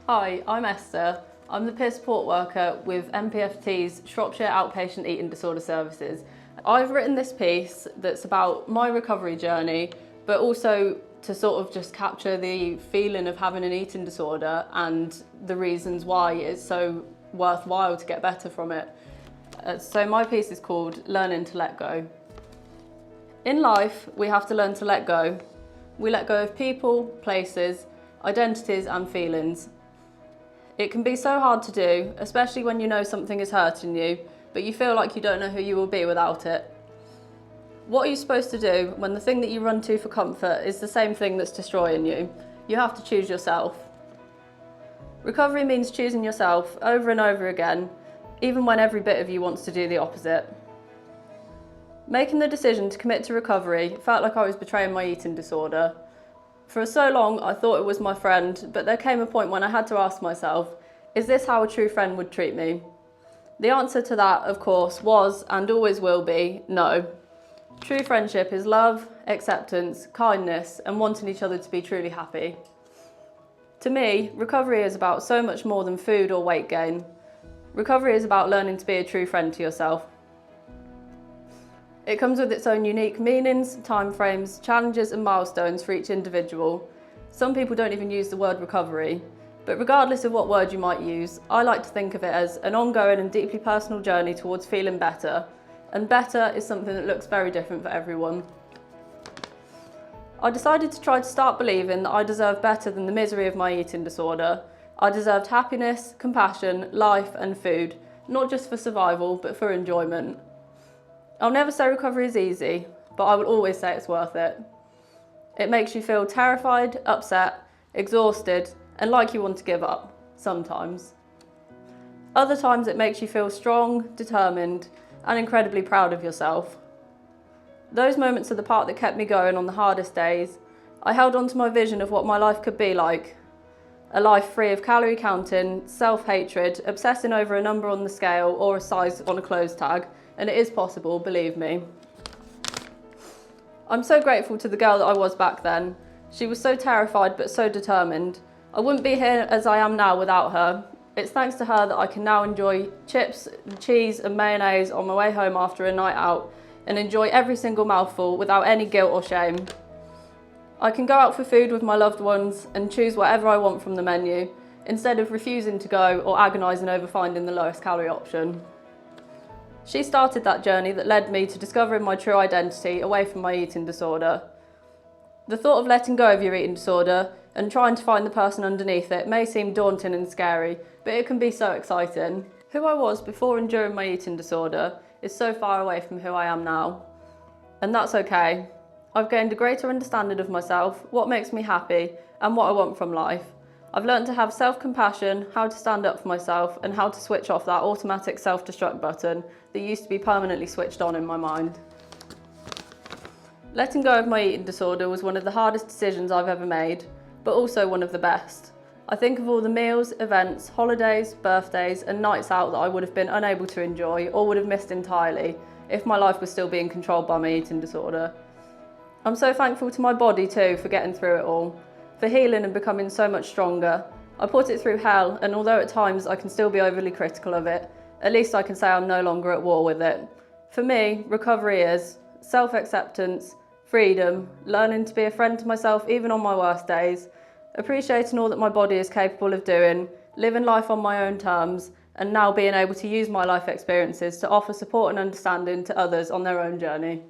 Hi, I'm Esther. I'm the peer support worker with MPFT's Shropshire Outpatient Eating Disorder Services. I've written this piece that's about my recovery journey, but also to sort of just capture the feeling of having an eating disorder and the reasons why it's so worthwhile to get better from it. So my piece is called Learning to Let Go. In life, we have to learn to let go. We let go of people, places, identities and feelings. It can be so hard to do, especially when you know something is hurting you, but you feel like you don't know who you will be without it. What are you supposed to do when the thing that you run to for comfort is the same thing that's destroying you? You have to choose yourself. Recovery means choosing yourself over and over again, even when every bit of you wants to do the opposite. Making the decision to commit to recovery felt like I was betraying my eating disorder. For so long, I thought it was my friend, but there came a point when I had to ask myself, is this how a true friend would treat me? The answer to that, of course, was and always will be no. True friendship is love, acceptance, kindness, and wanting each other to be truly happy. To me, recovery is about so much more than food or weight gain. Recovery is about learning to be a true friend to yourself. It comes with its own unique meanings, timeframes, challenges and milestones for each individual. Some people don't even use the word recovery, but regardless of what word you might use, I like to think of it as an ongoing and deeply personal journey towards feeling better, and better is something that looks very different for everyone. I decided to try to start believing that I deserve better than the misery of my eating disorder. I deserved happiness, compassion, life and food, not just for survival, but for enjoyment. I'll never say recovery is easy, but I will always say it's worth it. It makes you feel terrified, upset, exhausted, and like you want to give up, sometimes. Other times it makes you feel strong, determined, and incredibly proud of yourself. Those moments are the part that kept me going on the hardest days. I held on to my vision of what my life could be like. A life free of calorie counting, self-hatred, obsessing over a number on the scale or a size on a clothes tag, and it is possible, believe me. I'm so grateful to the girl that I was back then. She was so terrified but so determined. I wouldn't be here as I am now without her. It's thanks to her that I can now enjoy chips, cheese and mayonnaise on my way home after a night out and enjoy every single mouthful without any guilt or shame. I can go out for food with my loved ones and choose whatever I want from the menu, instead of refusing to go or agonising over finding the lowest calorie option. She started that journey that led me to discovering my true identity away from my eating disorder. The thought of letting go of your eating disorder and trying to find the person underneath it may seem daunting and scary, but it can be so exciting. Who I was before and during my eating disorder is so far away from who I am now. And that's okay. I've gained a greater understanding of myself, what makes me happy, and what I want from life. I've learned to have self-compassion, how to stand up for myself, and how to switch off that automatic self-destruct button that used to be permanently switched on in my mind. Letting go of my eating disorder was one of the hardest decisions I've ever made, but also one of the best. I think of all the meals, events, holidays, birthdays, and nights out that I would have been unable to enjoy or would have missed entirely if my life was still being controlled by my eating disorder. I'm so thankful to my body too for getting through it all, for healing and becoming so much stronger. I put it through hell, and although at times I can still be overly critical of it, at least I can say I'm no longer at war with it. For me, recovery is self-acceptance, freedom, learning to be a friend to myself even on my worst days, appreciating all that my body is capable of doing, living life on my own terms, and now being able to use my life experiences to offer support and understanding to others on their own journey.